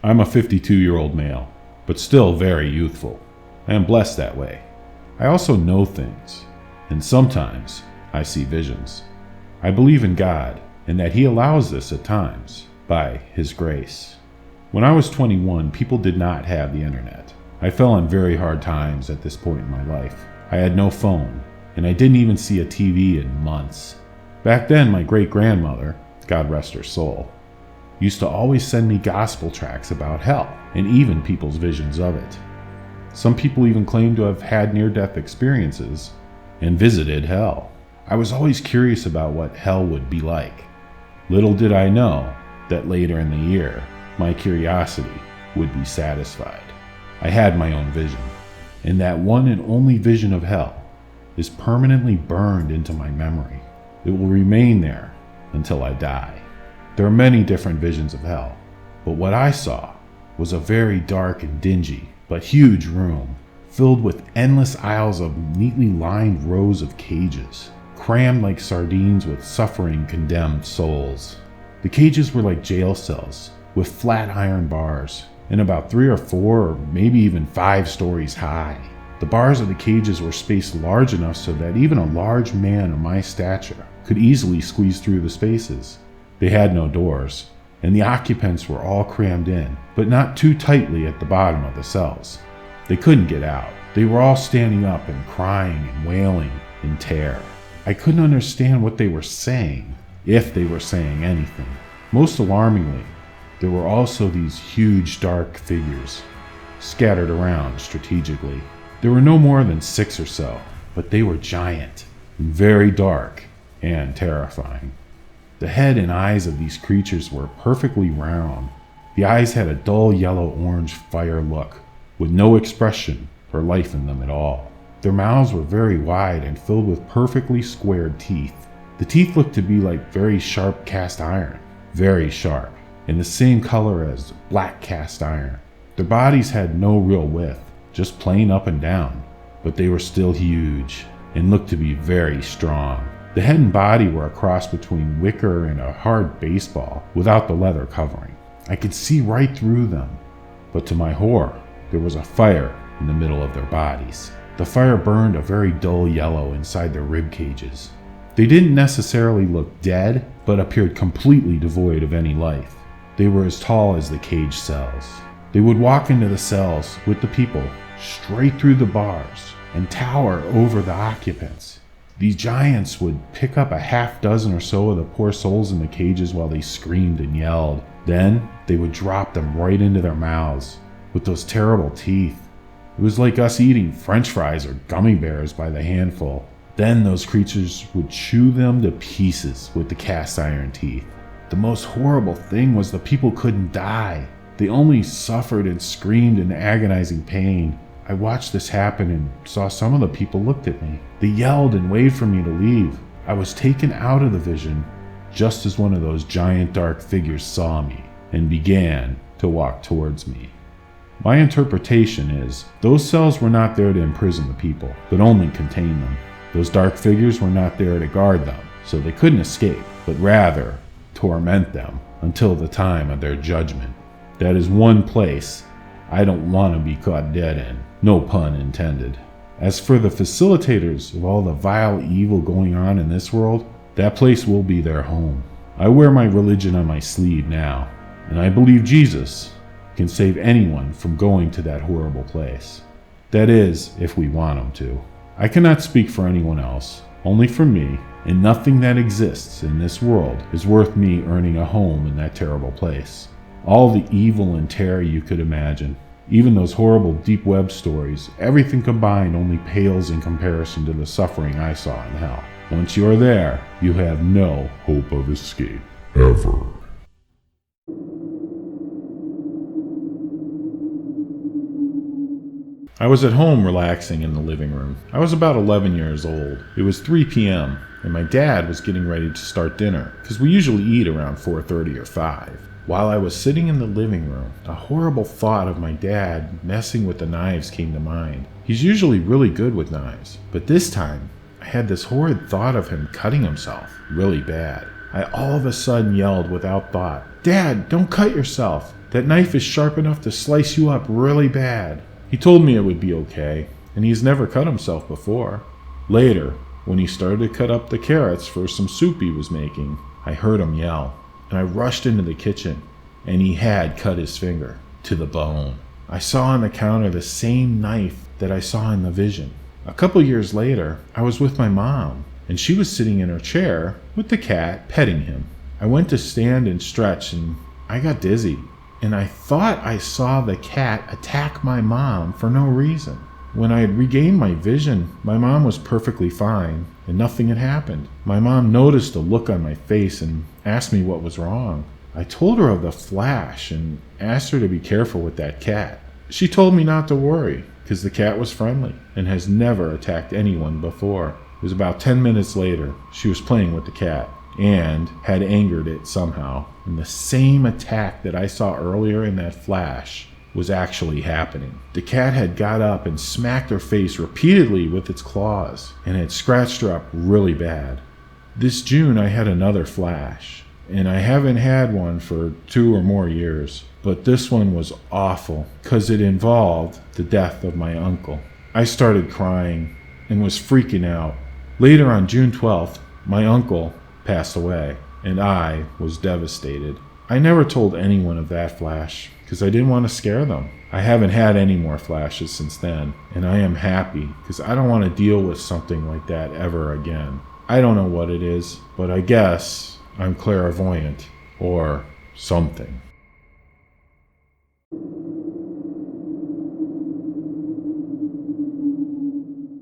I'm a 52-year-old male, but still very youthful. I am blessed that way. I also know things, and sometimes I see visions. I believe in God, and that He allows this at times, by His grace. When I was 21, people did not have the internet. I fell on very hard times at this point in my life. I had no phone, and I didn't even see a TV in months. Back then, my great-grandmother, God rest her soul, used to always send me gospel tracts about hell, and even people's visions of it. Some people even claim to have had near-death experiences and visited hell. I was always curious about what hell would be like. Little did I know that later in the year, my curiosity would be satisfied. I had my own vision, and that one and only vision of hell is permanently burned into my memory. It will remain there until I die. There are many different visions of hell, but what I saw was a very dark and dingy but huge room filled with endless aisles of neatly lined rows of cages, crammed like sardines with suffering condemned souls. The cages were like jail cells with flat iron bars and about 3 or 4 or maybe even 5 stories high. The bars of the cages were spaced large enough so that even a large man of my stature could easily squeeze through the spaces. They had no doors, and the occupants were all crammed in, but not too tightly at the bottom of the cells. They couldn't get out. They were all standing up and crying and wailing in terror. I couldn't understand what they were saying, if they were saying anything. Most alarmingly, there were also these huge dark figures scattered around strategically. There were no more than 6 or so, but they were giant and very dark and terrifying. The head and eyes of these creatures were perfectly round. The eyes had a dull yellow-orange fire look, with no expression or life in them at all. Their mouths were very wide and filled with perfectly squared teeth. The teeth looked to be like very sharp cast iron, very sharp, and the same color as black cast iron. Their bodies had no real width, just plain up and down, but they were still huge and looked to be very strong. The head and body were a cross between wicker and a hard baseball without the leather covering. I could see right through them, but to my horror, there was a fire in the middle of their bodies. The fire burned a very dull yellow inside their rib cages. They didn't necessarily look dead, but appeared completely devoid of any life. They were as tall as the cage cells. They would walk into the cells with the people straight through the bars and tower over the occupants. These giants would pick up a half dozen or so of the poor souls in the cages while they screamed and yelled. Then they would drop them right into their mouths with those terrible teeth. It was like us eating French fries or gummy bears by the handful. Then those creatures would chew them to pieces with the cast iron teeth. The most horrible thing was the people couldn't die. They only suffered and screamed in agonizing pain. I watched this happen and saw some of the people looked at me. They yelled and waved for me to leave. I was taken out of the vision just as one of those giant dark figures saw me and began to walk towards me. My interpretation is those cells were not there to imprison the people, but only contain them. Those dark figures were not there to guard them, so they couldn't escape, but rather torment them until the time of their judgment. That is one place I don't want to be caught dead in, no pun intended. As for the facilitators of all the vile evil going on in this world, that place will be their home. I wear my religion on my sleeve now, and I believe Jesus can save anyone from going to that horrible place. That is, if we want him to. I cannot speak for anyone else, only for me, and nothing that exists in this world is worth me earning a home in that terrible place. All the evil and terror you could imagine, even those horrible deep web stories, everything combined only pales in comparison to the suffering I saw in hell. Once you are there, you have no hope of escape, ever. I was at home relaxing in the living room. I was about 11 years old. It was 3 p.m., and my dad was getting ready to start dinner, because we usually eat around 4:30 or 5. While I was sitting in the living room, a horrible thought of my dad messing with the knives came to mind. He's usually really good with knives, but this time, I had this horrid thought of him cutting himself really bad. I all of a sudden yelled without thought, "Dad, don't cut yourself!" That knife is sharp enough to slice you up really bad." He told me it would be okay, and he's never cut himself before. Later, when he started to cut up the carrots for some soup he was making, I heard him yell, and I rushed into the kitchen, and he had cut his finger to the bone. I saw on the counter the same knife that I saw in the vision. A couple years later, I was with my mom, and she was sitting in her chair with the cat, petting him. I went to stand and stretch, and I got dizzy, and I thought I saw the cat attack my mom for no reason. When I had regained my vision, my mom was perfectly fine, and nothing had happened. My mom noticed the look on my face and asked me what was wrong. I told her of the flash and asked her to be careful with that cat. She told me not to worry, because the cat was friendly and has never attacked anyone before. It was about 10 minutes later. She was playing with the cat and had angered it somehow, and the same attack that I saw earlier in that flash was actually happening. The cat had got up and smacked her face repeatedly with its claws and had scratched her up really bad. This June I had another flash, and I haven't had one for 2 or more years, but this one was awful because it involved the death of my uncle. I started crying and was freaking out. Later on June 12th, my uncle passed away, and I was devastated. I never told anyone of that flash because I didn't want to scare them. I haven't had any more flashes since then, and I am happy because I don't want to deal with something like that ever again. I don't know what it is, but I guess I'm clairvoyant or something.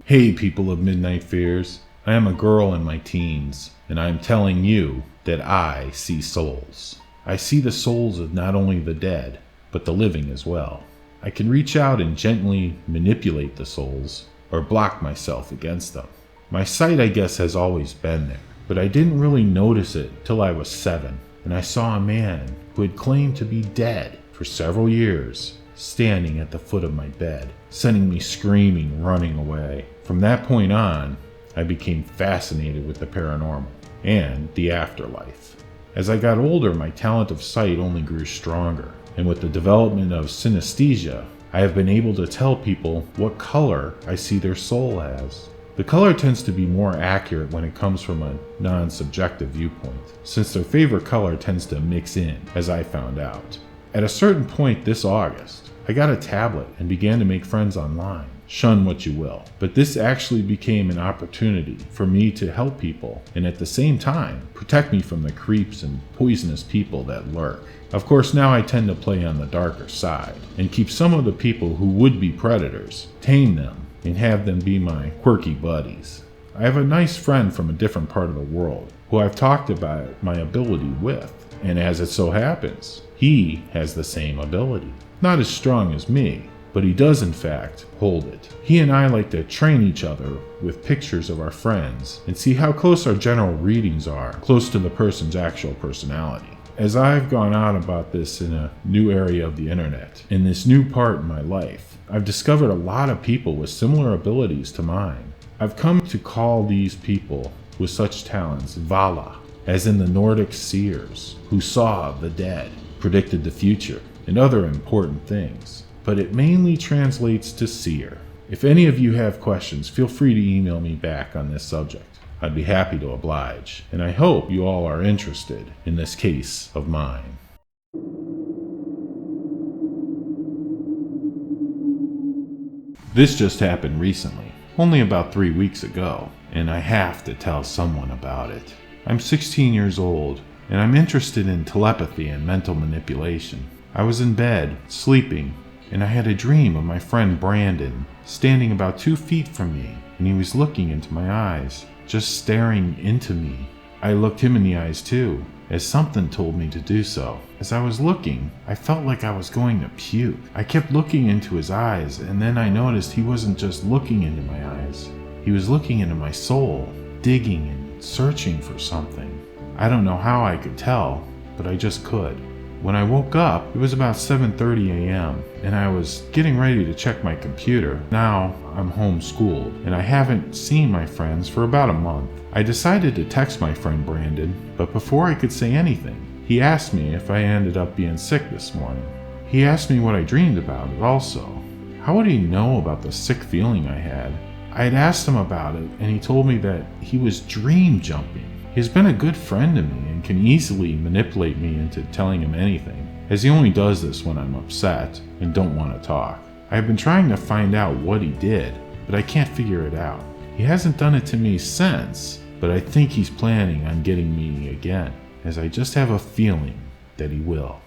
Hey people of Midnight Fears, I am a girl in my teens, and I am telling you that I see souls. I see the souls of not only the dead, but the living as well. I can reach out and gently manipulate the souls, or block myself against them. My sight, I guess, has always been there, but I didn't really notice it till I was 7, and I saw a man who had claimed to be dead for several years, standing at the foot of my bed, sending me screaming, running away. From that point on, I became fascinated with the paranormal and the afterlife. As I got older, my talent of sight only grew stronger, and with the development of synesthesia, I have been able to tell people what color I see their soul as. The color tends to be more accurate when it comes from a non-subjective viewpoint, since their favorite color tends to mix in, as I found out. At a certain point this August, I got a tablet and began to make friends online. Shun what you will, but this actually became an opportunity for me to help people and at the same time protect me from the creeps and poisonous people that lurk. Of course, now I tend to play on the darker side and keep some of the people who would be predators, tame them, and have them be my quirky buddies. I have a nice friend from a different part of the world who I've talked about my ability with, and as it so happens, he has the same ability. Not as strong as me, but he does in fact hold it. He and I like to train each other with pictures of our friends and see how close our general readings are, close to the person's actual personality. As I've gone out about this in a new area of the internet, in this new part in my life, I've discovered a lot of people with similar abilities to mine. I've come to call these people with such talents Vala, as in the Nordic seers, who saw the dead, predicted the future, and other important things. But it mainly translates to seer. If any of you have questions, feel free to email me back on this subject. I'd be happy to oblige, and I hope you all are interested in this case of mine. This just happened recently, only about 3 weeks ago, and I have to tell someone about it. I'm 16 years old, and I'm interested in telepathy and mental manipulation. I was in bed, sleeping, and I had a dream of my friend Brandon standing about 2 feet from me, and he was looking into my eyes, just staring into me. I looked him in the eyes too, as something told me to do so. As I was looking, I felt like I was going to puke. I kept looking into his eyes, and then I noticed he wasn't just looking into my eyes. He was looking into my soul, digging and searching for something. I don't know how I could tell, but I just could. When I woke up, it was about 7:30 a.m., and I was getting ready to check my computer. Now I'm homeschooled, and I haven't seen my friends for about a month. I decided to text my friend Brandon, but before I could say anything, He asked me if I ended up being sick this morning. He asked me what I dreamed about it also. How would he know about the sick feeling I had? I had asked him about it, and he told me that he was dream jumping. He's been a good friend to me and can easily manipulate me into telling him anything, as he only does this when I'm upset and don't want to talk. I have been trying to find out what he did, but I can't figure it out. He hasn't done it to me since, but I think he's planning on getting me again, as I just have a feeling that he will.